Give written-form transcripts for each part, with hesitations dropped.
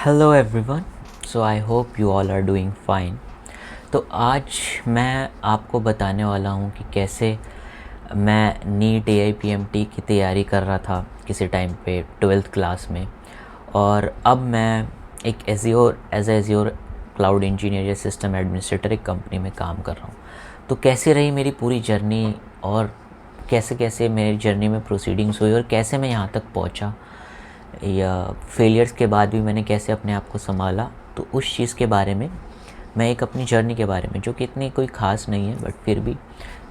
Hello everyone. So I hope you all are doing fine. तो आज मैं आपको बताने वाला हूँ कि कैसे मैं नीट AIPMT की तैयारी कर रहा था किसी टाइम पे 12th क्लास में, और अब मैं एक एज़्योर क्लाउड इंजीनियर या सिस्टम एडमिनिस्ट्रेटर एक कंपनी में काम कर रहा हूँ। तो कैसे रही मेरी पूरी जर्नी, और कैसे कैसे मेरी जर्नी में प्रोसीडिंग्स हुई, और कैसे मैं यहाँ तक पहुँचा, या फेलियर्स के बाद भी मैंने कैसे अपने आप को संभाला। तो उस चीज़ के बारे में मैं एक अपनी जर्नी के बारे में, जो कि इतनी कोई ख़ास नहीं है, बट फिर भी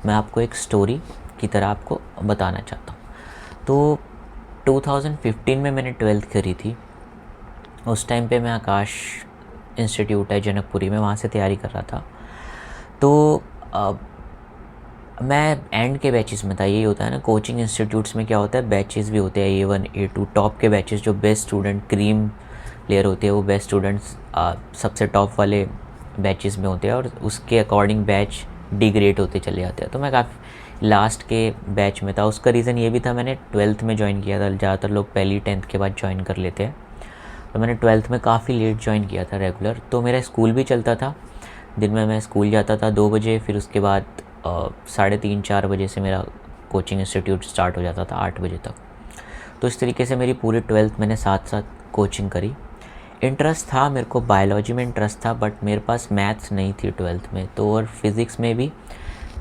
मैं आपको एक स्टोरी की तरह आपको बताना चाहता हूँ। तो 2015 में मैंने 12th करी थी। उस टाइम पे मैं आकाश इंस्टीट्यूट है जनकपुरी में, वहाँ से तैयारी कर रहा था। तो मैं एंड के बैचेस में था। यही होता है ना, कोचिंग इंस्टीट्यूट्स में क्या होता है, बैचेस भी होते हैं A1 A2 टॉप के बैचेस। जो बेस्ट स्टूडेंट क्रीम लेयर होते हैं, वो बेस्ट स्टूडेंट्स सबसे टॉप वाले बैचेस में होते हैं, और उसके अकॉर्डिंग बैच डिग्रेड होते चले जाते हैं। तो मैं काफ़ी लास्ट के बैच में था। उसका रीज़न ये भी था, मैंने 12th में ज्वाइन किया था। ज़्यादातर लोग पहली 10th के बाद ज्वाइन कर लेते हैं, तो मैंने 12th में काफ़ी लेट ज्वाइन किया था रेगुलर। तो मेरा स्कूल भी चलता था, दिन में मैं स्कूल जाता था 2 बजे, फिर उसके बाद 3:30-4 बजे से मेरा कोचिंग इंस्टीट्यूट स्टार्ट हो जाता था 8 बजे तक। तो इस तरीके से मेरी पूरी 12th मैंने साथ साथ कोचिंग करी। इंटरेस्ट था मेरे को, बायोलॉजी में इंटरेस्ट था, बट मेरे पास मैथ्स नहीं थी 12th में। तो और फिज़िक्स में भी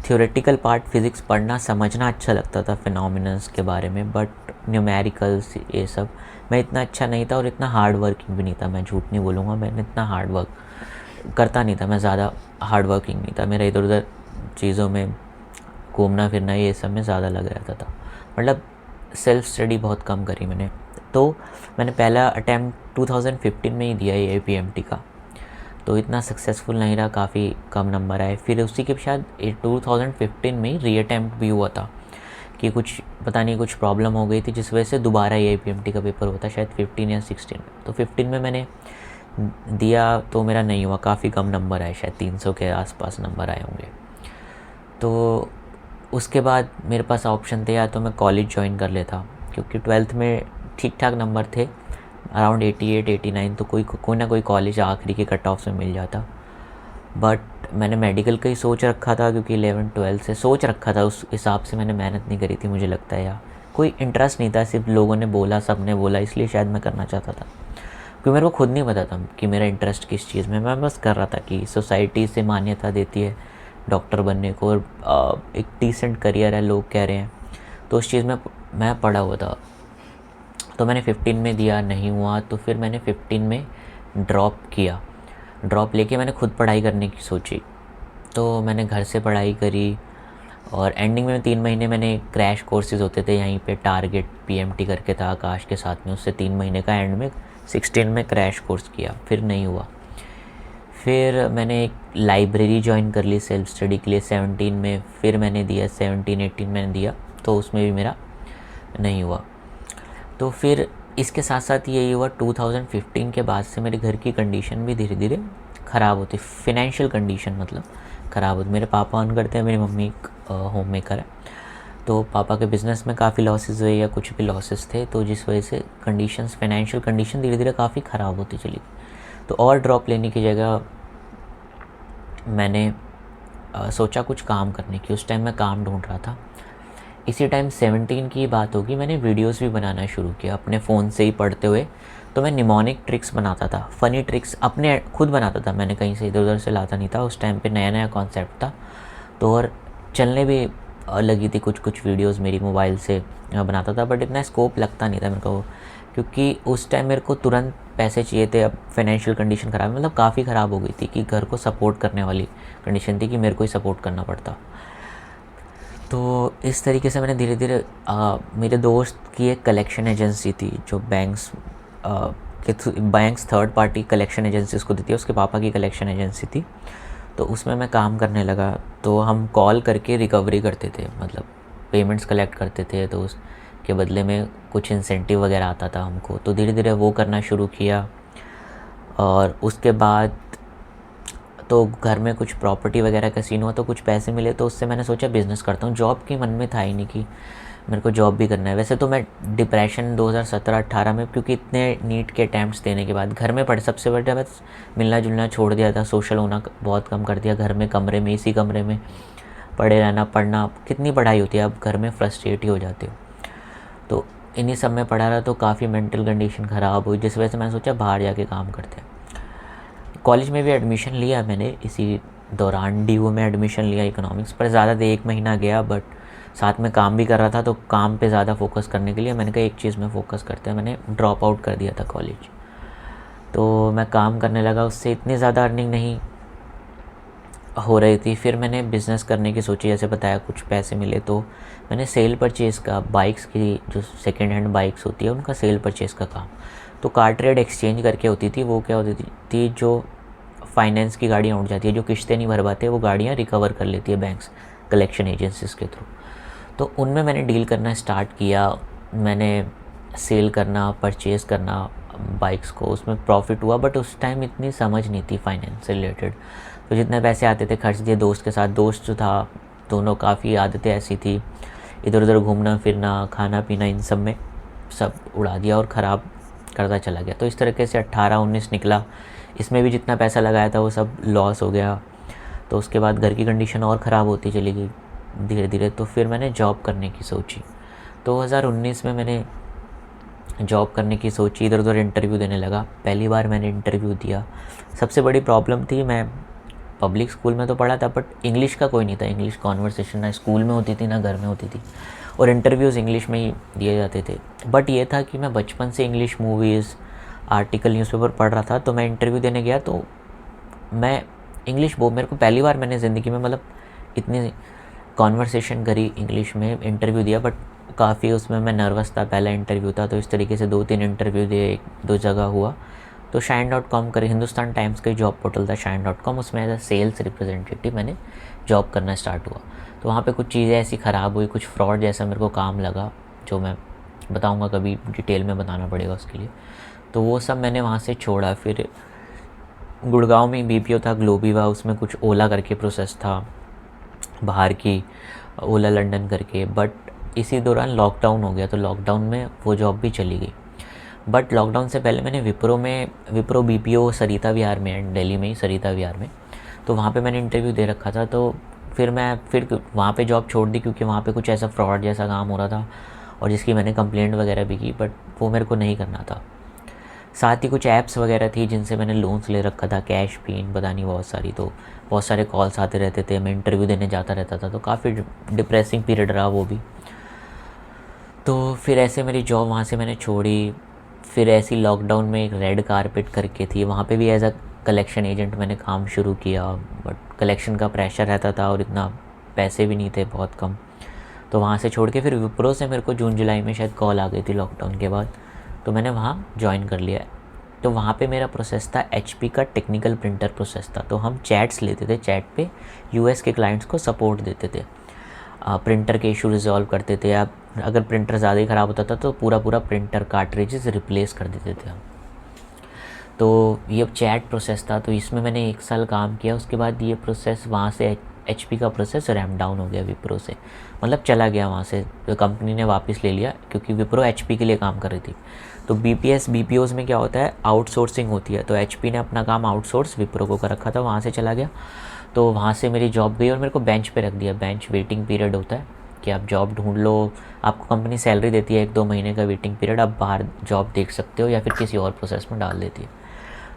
थ्योरेटिकल पार्ट, फिज़िक्स पढ़ना समझना अच्छा लगता था फिनोमिनन्स के बारे में, बट न्यूमेरिकल्स ये सब मैं इतना अच्छा नहीं था, और इतना हार्ड वर्किंग भी नहीं था। मैं झूठ नहीं बोलूँगा, मैंने इतना हार्ड वर्क करता नहीं था। मैं ज़्यादा हार्ड वर्किंग नहीं था। मेरा इधर उधर चीज़ों में घूमना फिरना ये सब में ज़्यादा लग रहता था। मतलब सेल्फ़ स्टडी बहुत कम करी मैंने। तो मैंने पहला अटैम्प्ट 2015 में ही दिया AIPMT का, तो इतना सक्सेसफुल नहीं रहा, काफ़ी कम नंबर आए। फिर उसी के शायद 2015 में ही री अटैम्प्ट भी हुआ था, कि कुछ पता नहीं कुछ प्रॉब्लम हो गई थी, जिस वजह से दोबारा AIPMT का पेपर होता, शायद 15 या 16 में। तो 15 में मैंने दिया, तो मेरा नहीं हुआ, काफ़ी कम नंबर आए, शायद 300 के आसपास नंबर आए होंगे। तो उसके बाद मेरे पास ऑप्शन थे, या तो मैं कॉलेज ज्वाइन कर लेता, क्योंकि 12th में ठीक ठाक नंबर थे, अराउंड 88-89, तो कोई ना कोई कॉलेज आखिरी के कट ऑफ में मिल जाता। बट मैंने मेडिकल का ही सोच रखा था, क्योंकि 11-12 से सोच रखा था, उस हिसाब से मैंने मेहनत नहीं करी थी मुझे लगता है, या कोई इंटरेस्ट नहीं था, सिर्फ लोगों ने बोला, सब ने बोला, इसलिए शायद मैं करना चाहता था। क्योंकि मेरे को खुद नहीं पता था कि मेरा इंटरेस्ट किस चीज़ में। मैं बस कर रहा था कि सोसाइटी से मान्यता देती है डॉक्टर बनने को, और एक डिसेंट करियर है, लोग कह रहे हैं, तो उस चीज़ में मैं पड़ा हुआ था। तो मैंने 15 में दिया, नहीं हुआ, तो फिर मैंने 15 में ड्रॉप किया। ड्रॉप लेके मैंने खुद पढ़ाई करने की सोची। तो मैंने घर से पढ़ाई करी, और एंडिंग में 3 महीने मैंने क्रैश कोर्सेज़ होते थे यहीं पे, टारगेट PMT करके था आकाश के साथ में, उससे 3 महीने का एंड में 16 में क्रैश कोर्स किया, फिर नहीं हुआ। फिर मैंने एक लाइब्रेरी ज्वाइन कर ली सेल्फ स्टडी के लिए 17 में, फिर मैंने दिया 17-18 मैंने दिया, तो उसमें भी मेरा नहीं हुआ। तो फिर इसके साथ साथ यही हुआ, 2015 के बाद से मेरे घर की कंडीशन भी धीरे धीरे ख़राब होती, फिनेंशियल कंडीशन मतलब ख़राब होती। मेरे पापा अर्न करते हैं, मेरी मम्मी होम मेकर है, तो पापा के बिज़नेस में काफ़ी लॉसेस हुए, या कुछ भी लॉसेस थे, तो जिस वजह से कंडीशंस, फाइनेंशियल कंडीशन धीरे धीरे काफ़ी ख़राब होती चली। तो और ड्रॉप लेने की जगह मैंने सोचा कुछ काम करने की। उस टाइम मैं काम ढूंढ रहा था। इसी टाइम 17 की बात होगी, मैंने वीडियोस भी बनाना शुरू किया अपने फ़ोन से ही पढ़ते हुए। तो मैं निमोनिक ट्रिक्स बनाता था, फ़नी ट्रिक्स अपने खुद बनाता था, मैंने कहीं से इधर उधर से लाता नहीं था। उस टाइम पे नया नया कॉन्सेप्ट था, तो और चलने भी लगी थी कुछ कुछ वीडियोस मेरी मोबाइल से बनाता था, बट इतना स्कोप लगता नहीं था मेरे को, क्योंकि उस टाइम मेरे को तुरंत पैसे चाहिए थे। अब फाइनेंशियल कंडीशन ख़राब, मतलब काफ़ी ख़राब हो गई थी, कि घर को सपोर्ट करने वाली कंडीशन थी कि मेरे को ही सपोर्ट करना पड़ता। तो इस तरीके से मैंने धीरे धीरे मेरे दोस्त की एक कलेक्शन एजेंसी थी, जो banks third party collection agency उसको देती है, उसके पापा की कलेक्शन एजेंसी थी, तो उसमें मैं काम करने लगा। तो हम कॉल करके रिकवरी करते थे, मतलब पेमेंट्स कलेक्ट करते थे, तो उसके बदले में कुछ इंसेंटिव वगैरह आता था हमको। तो धीरे धीरे वो करना शुरू किया, और उसके बाद तो घर में कुछ प्रॉपर्टी वगैरह का सीन हुआ, तो कुछ पैसे मिले, तो उससे मैंने सोचा बिज़नेस करता हूँ। जॉब के मन में था ही नहीं कि मेरे को जॉब भी करना है। वैसे तो मैं डिप्रेशन 2017-18 में, क्योंकि इतने नीट के अटैम्प्ट्स देने के बाद घर में पढ़ सबसे बड़ा बस मिलना जुलना छोड़ दिया था, सोशल होना बहुत कम कर दिया। घर में कमरे में, इसी कमरे में पढ़े रहना, पढ़ना, कितनी पढ़ाई होती है, अब घर में फ्रस्ट्रेट ही हो जाते हो। तो इन्हीं सब में पढ़ा रहा तो काफ़ी मेंटल कंडीशन ख़राब हुई, जिस वजह से मैंने सोचा बाहर जाके काम करते हैं। कॉलेज में भी एडमिशन लिया मैंने, इसी दौरान DU में एडमिशन लिया इकोनॉमिक्स पर। ज़्यादा देर 1 महीना गया, बट साथ में काम भी कर रहा था, तो काम पे ज़्यादा फोकस करने के लिए मैंने कहा एक चीज़ में फ़ोकस करते हैं। मैंने ड्रॉप आउट कर दिया था कॉलेज। तो मैं काम करने लगा, उससे इतनी ज़्यादा अर्निंग नहीं हो रही थी। फिर मैंने बिज़नेस करने की सोची, जैसे बताया कुछ पैसे मिले तो मैंने सेल परचेज़ का, बाइक्स की जो सेकेंड हैंड बाइक्स होती है उनका सेल परचेज़ का काम, तो कार ट्रेड एक्सचेंज करके होती थी। वो क्या होती थी, जो फाइनेंस की गाड़ियाँ उठ जाती है, जो किस्तें नहीं भर पाते, वो गाड़ियाँ रिकवर कर लेती है बैंक्स कलेक्शन एजेंसीज के थ्रू। तो उनमें मैंने डील करना स्टार्ट किया। मैंने सेल करना, परचेज़ करना बाइक्स को, उसमें प्रॉफिट हुआ, बट उस टाइम इतनी समझ नहीं थी फाइनेंस से रिलेटेड। तो जितने पैसे आते थे खर्च दिए दोस्त के साथ। दोस्त जो था, दोनों काफ़ी आदतें ऐसी थी, इधर उधर घूमना फिरना, खाना पीना, इन सब में सब उड़ा दिया और ख़राब करता चला गया। तो इस तरीके से 18-19 निकला। इसमें भी जितना पैसा लगाया था वो सब लॉस हो गया। तो उसके बाद घर की कंडीशन और ख़राब होती चली गई धीरे धीरे। तो फिर मैंने जॉब करने की सोची। 2019 में मैंने जॉब करने की सोची, इधर उधर इंटरव्यू देने लगा। पहली बार मैंने इंटरव्यू दिया। सबसे बड़ी प्रॉब्लम थी, मैं पब्लिक स्कूल में तो पढ़ा था, बट इंग्लिश का कोई नहीं था। इंग्लिश कॉन्वर्सेशन ना स्कूल में होती थी ना घर में होती थी, और इंटरव्यूज़ इंग्लिश में ही दिए जाते थे। बट ये था कि मैं बचपन से इंग्लिश मूवीज़, आर्टिकल, न्यूज़पेपर पढ़ रहा था। तो मैं इंटरव्यू देने गया तो मैं इंग्लिश मेरे को पहली बार मैंने ज़िंदगी में मतलब इतनी कॉन्वर्सेशन करी इंग्लिश में, इंटरव्यू दिया। बट काफ़ी उसमें मैं नर्वस था, पहला इंटरव्यू था। तो इस तरीके से 2-3 इंटरव्यू दिए, 1-2 जगह हुआ। तो Shine.com करी, हिंदुस्तान टाइम्स का जॉब पोर्टल था Shine.com, उसमें एज अ सेल्स रिप्रेजेंटेटिव मैंने जॉब करना स्टार्ट हुआ। तो वहाँ पे कुछ चीज़ें ऐसी ख़राब हुई, कुछ फ्रॉड जैसा मेरे को काम लगा, जो मैं बताऊँगा कभी, डिटेल में बताना पड़ेगा उसके लिए। तो वो सब मैंने वहाँ से छोड़ा। फिर गुड़गांव में BPO था, ग्लोबीवा, उसमें कुछ ओला करके प्रोसेस था बाहर की, ओला लंदन करके। बट इसी दौरान लॉकडाउन हो गया, तो लॉकडाउन में वो जॉब भी चली गई। बट लॉकडाउन से पहले मैंने विप्रो BPO सरिता विहार में, दिल्ली में ही सरिता विहार में, तो वहाँ पे मैंने इंटरव्यू दे रखा था। तो फिर वहाँ पे जॉब छोड़ दी, क्योंकि वहाँ पे कुछ ऐसा फ्रॉड जैसा काम हो रहा था, और जिसकी मैंने कंप्लेंट वगैरह भी की, बट वो मेरे को नहीं करना था। साथ ही कुछ ऐप्स वगैरह थी जिनसे मैंने लोन्स ले रखा था, कैश पिन पता नहीं बहुत सारी। तो बहुत सारे कॉल्स आते रहते थे, मैं इंटरव्यू देने जाता रहता था। तो काफ़ी डिप्रेसिंग पीरियड रहा वो भी। तो फिर ऐसे मेरी जॉब वहाँ से मैंने छोड़ी। फिर ऐसी लॉकडाउन में एक रेड कारपेट करके थी, वहाँ पे भी एज अ कलेक्शन एजेंट मैंने काम शुरू किया। बट कलेक्शन का प्रेशर रहता था और इतना पैसे भी नहीं थे, बहुत कम। तो वहाँ से छोड़ के फिर विप्रो से मेरे को जून जुलाई में शायद कॉल आ गई थी लॉकडाउन के बाद, तो मैंने वहाँ ज्वाइन कर लिया। तो वहाँ पे मेरा प्रोसेस था HP का टेक्निकल प्रिंटर प्रोसेस था। तो हम चैट्स लेते थे, चैट पे US के क्लाइंट्स को सपोर्ट देते थे, प्रिंटर के इशू रिजॉल्व करते थे। आप अगर प्रिंटर ज़्यादा ही ख़राब होता था तो पूरा प्रिंटर कार्ट्रिजेस रिप्लेस कर देते थे हम। तो ये चैट प्रोसेस था, तो इसमें मैंने 1 साल काम किया। उसके बाद ये प्रोसेस वहाँ से HP का प्रोसेस रैम्प डाउन हो गया विप्रो से, मतलब चला गया वहाँ से। तो कंपनी ने वापस ले लिया, क्योंकि विप्रो HP के लिए काम कर रही थी। तो BPOs में क्या होता है, आउटसोर्सिंग होती है। तो HP ने अपना काम आउटसोर्स विप्रो को कर रखा था, वहाँ से चला गया। तो वहाँ से मेरी जॉब गई और मेरे को बेंच पे रख दिया। बेंच वेटिंग पीरियड होता है कि आप जॉब ढूंढ लो, आपको कंपनी सैलरी देती है, 1-2 महीने का वेटिंग पीरियड, आप बाहर जॉब देख सकते हो या फिर किसी और प्रोसेस में डाल देती है।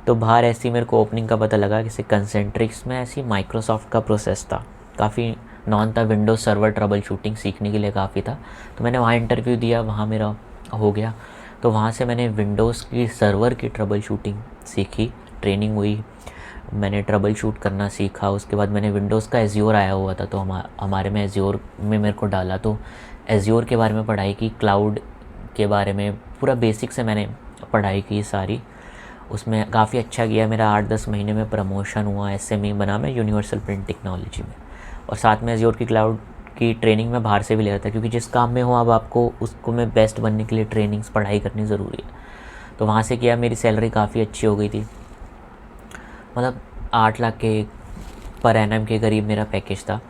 तो बाहर ऐसी मेरे को ओपनिंग का पता लगा, किसी कंसेंट्रिक्स में ऐसी माइक्रोसॉफ्ट का प्रोसेस था, काफ़ी नॉन था, विंडोज़ सर्वर ट्रबल शूटिंग सीखने के लिए काफ़ी था। तो मैंने वहाँ इंटरव्यू दिया, वहाँ मेरा हो गया। तो वहाँ से मैंने विंडोज़ की सर्वर की ट्रबल शूटिंग सीखी, ट्रेनिंग हुई, मैंने ट्रबल शूट करना सीखा। उसके बाद मैंने विंडोज़ का एज्योर आया हुआ था, तो हमारे में एज्योर में मेरे को डाला। तो एज्योर के बारे में पढ़ाई की, क्लाउड के बारे में पूरा बेसिक से मैंने पढ़ाई की सारी। उसमें काफ़ी अच्छा किया, मेरा 8-10 महीने में प्रमोशन हुआ, SME बना मैं यूनिवर्सल प्रिंट टेक्नोलॉजी में। और साथ में एज्योर की क्लाउड की ट्रेनिंग मैं बाहर से भी ले रहा था, क्योंकि जिस काम में हूँ अब आपको उसको में बेस्ट बनने के लिए ट्रेनिंग्स पढ़ाई करनी ज़रूरी है। तो वहाँ से किया, मेरी सैलरी काफ़ी अच्छी हो गई थी, मतलब 8 लाख के पर एनम के करीब मेरा पैकेज था।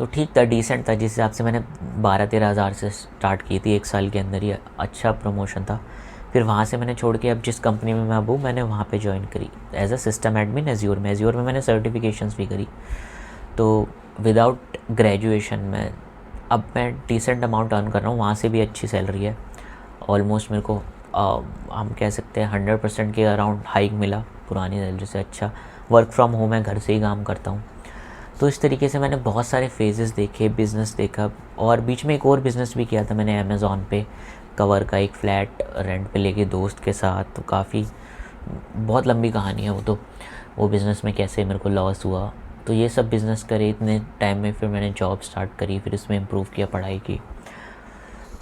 तो ठीक था, डिसेंट था, जिस हिसाब से मैंने 12-13 हज़ार से स्टार्ट की थी 1 साल के अंदर ही, अच्छा प्रमोशन था। फिर वहाँ से मैंने छोड़ के अब जिस कंपनी में मैं अब हूँ, मैंने वहाँ पे ज्वाइन करी as a system admin Azure में। एज्योर में मैंने सर्टिफिकेशंस भी करी। तो विदाउट ग्रेजुएशन में अब मैं डिसेंट अमाउंट अर्न कर रहा हूँ, वहाँ से भी अच्छी सैलरी है। ऑलमोस्ट मेरे को हम कह सकते हैं 100% के अराउंड हाइक मिला पुरानी सैलरी से। अच्छा, वर्क फ्रॉम होम है, घर से ही काम करता हूँ। तो इस तरीके से मैंने बहुत सारे फेजेस देखे, बिज़नेस देखा, और बीच में एक और बिज़नेस भी किया था मैंने अमेज़ॉन पे, कवर का एक फ़्लैट रेंट पे लेके दोस्त के साथ। तो काफ़ी बहुत लंबी कहानी है वो तो, वो बिज़नेस में कैसे मेरे को लॉस हुआ। तो ये सब बिज़नेस करे इतने टाइम में, फिर मैंने जॉब स्टार्ट करी, फिर इसमें इम्प्रूव किया, पढ़ाई की।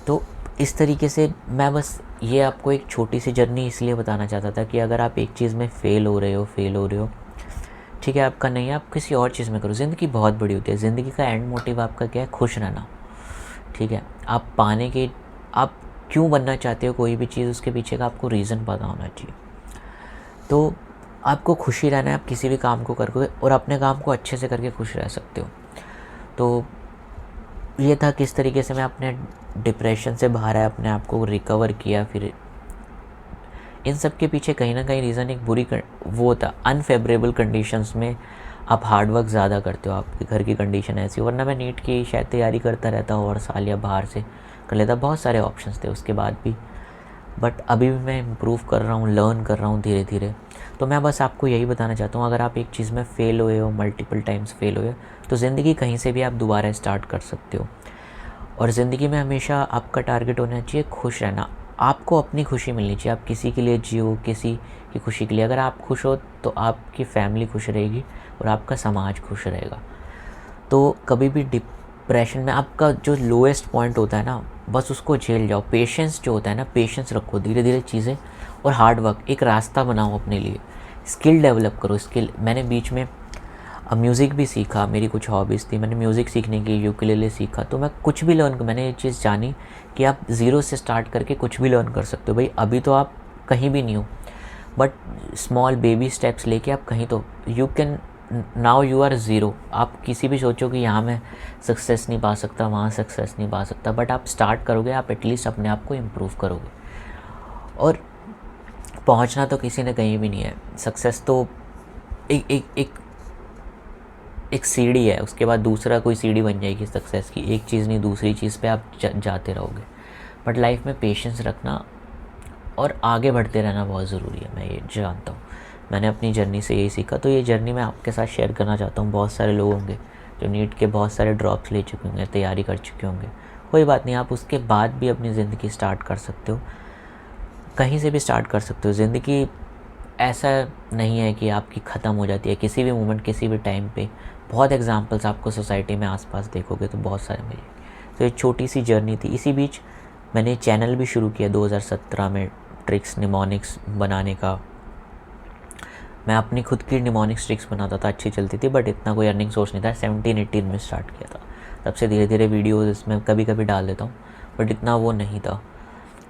तो इस तरीके से मैं बस ये आपको एक छोटी सी जर्नी इसलिए बताना चाहता था कि अगर आप एक चीज़ में फ़ेल हो रहे हो, ठीक है, आपका नहीं है, आप किसी और चीज़ में करो। ज़िंदगी बहुत बड़ी होती है। ज़िंदगी का एंड मोटिव आपका क्या है? खुश रहना। ठीक है, आप क्यों बनना चाहते हो कोई भी चीज़, उसके पीछे का आपको रीज़न पता होना चाहिए। तो आपको खुशी रहना है, आप किसी भी काम को करके और अपने काम को अच्छे से करके खुश रह सकते हो। तो ये था किस तरीके से मैं अपने डिप्रेशन से बाहर आया, अपने आप को रिकवर किया। फिर इन सब के पीछे कहीं ना कहीं रीज़न एक वो था, अनफेवरेबल कंडीशंस में आप हार्ड वर्क ज़्यादा करते हो, आपके घर की कंडीशन ऐसी। वरना मैं नीट की शायद तैयारी करता रहता हूँ और साल या बाहर से कर लेता, बहुत सारे ऑप्शंस थे उसके बाद भी। बट अभी भी मैं इम्प्रूव कर रहा हूँ, लर्न कर रहा हूँ धीरे धीरे। तो मैं बस आपको यही बताना चाहता हूँ, अगर आप एक चीज़ में फ़ेल हुए हो, मल्टीपल टाइम्स फ़ेल हुए हो, तो ज़िंदगी कहीं से भी आप दोबारा स्टार्ट कर सकते हो। और ज़िंदगी में हमेशा आपका टारगेट होना चाहिए खुश रहना। आपको अपनी खुशी मिलनी चाहिए। आप किसी के लिए जियो, किसी की खुशी के लिए। अगर आप खुश हो तो आपकी फैमिली खुश रहेगी और आपका समाज खुश रहेगा। तो कभी भी डिप्रेशन में आपका जो लोएस्ट पॉइंट होता है ना, बस उसको झेल जाओ। पेशेंस जो होता है ना, पेशेंस रखो, धीरे धीरे चीज़ें, और हार्ड वर्क, एक रास्ता बनाओ अपने लिए। स्किल डेवलप करो। स्किल मैंने बीच में म्यूज़िक भी सीखा, मेरी कुछ हॉबीज़ थी, मैंने म्यूज़िक सीखने की, यूकेलेले सीखा। तो मैं कुछ भी लर्न, मैंने ये चीज़ जानी कि आप ज़ीरो से स्टार्ट करके कुछ भी लर्न कर सकते हो। भाई अभी तो आप कहीं भी नहीं हो, बट स्मॉल बेबी स्टेप्स लेके आप कहीं तो you can, now you are zero. आप किसी भी सोचो कि यहाँ मैं सक्सेस नहीं पा सकता, वहाँ सक्सेस नहीं पा सकता, बट आप स्टार्ट करोगे, आप एटलीस्ट अपने आप को इम्प्रूव करोगे। और पहुँचना तो किसी ने कहीं भी नहीं है। सक्सेस तो एक एक एक एक सीढ़ी है, उसके बाद दूसरा कोई सीढ़ी बन जाएगी सक्सेस की। एक चीज़ नहीं, दूसरी चीज़ पे आप जाते रहोगे। बट लाइफ में पेशेंस रखना और आगे बढ़ते रहना बहुत ज़रूरी है, मैं ये जानता हूँ। मैंने अपनी जर्नी से यही सीखा। तो ये जर्नी मैं आपके साथ शेयर करना चाहता हूँ। बहुत सारे लोग होंगे जो नीट के बहुत सारे ड्रॉप्स ले चुके होंगे, तैयारी कर चुके होंगे। कोई बात नहीं, आप उसके बाद भी अपनी ज़िंदगी स्टार्ट कर सकते हो, कहीं से भी स्टार्ट कर सकते हो। ज़िंदगी ऐसा नहीं है कि आपकी ख़त्म हो जाती है किसी भी मोमेंट, किसी भी टाइम पे। बहुत एग्जांपल्स आपको सोसाइटी में आसपास देखोगे तो बहुत सारे मिलेंगे। तो एक छोटी सी जर्नी थी। इसी बीच मैंने चैनल भी शुरू किया 2017 में, ट्रिक्स निमोनिक्स बनाने का। मैं अपनी खुद की निमोनिक्स ट्रिक्स बनाता था, अच्छी चलती थी, बट इतना कोई अर्निंग सोर्स नहीं था। 17-18 में स्टार्ट किया था, तब से धीरे धीरे वीडियोज़ इसमें कभी कभी डाल देता हूँ, बट इतना वो नहीं था।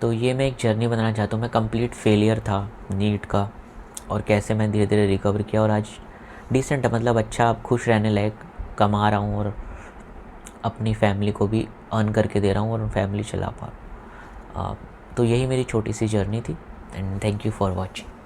तो ये मैं एक जर्नी बनाना चाहता हूँ। मैं कंप्लीट फेलियर था नीट का, और कैसे मैं धीरे धीरे रिकवर किया, और आज डिसेंट है, मतलब अच्छा, खुश रहने लायक कमा रहा हूँ, और अपनी फैमिली को भी अर्न करके दे रहा हूँ, और फैमिली चला पा रहा हूँ। तो यही मेरी छोटी सी जर्नी थी, and thank you for watching.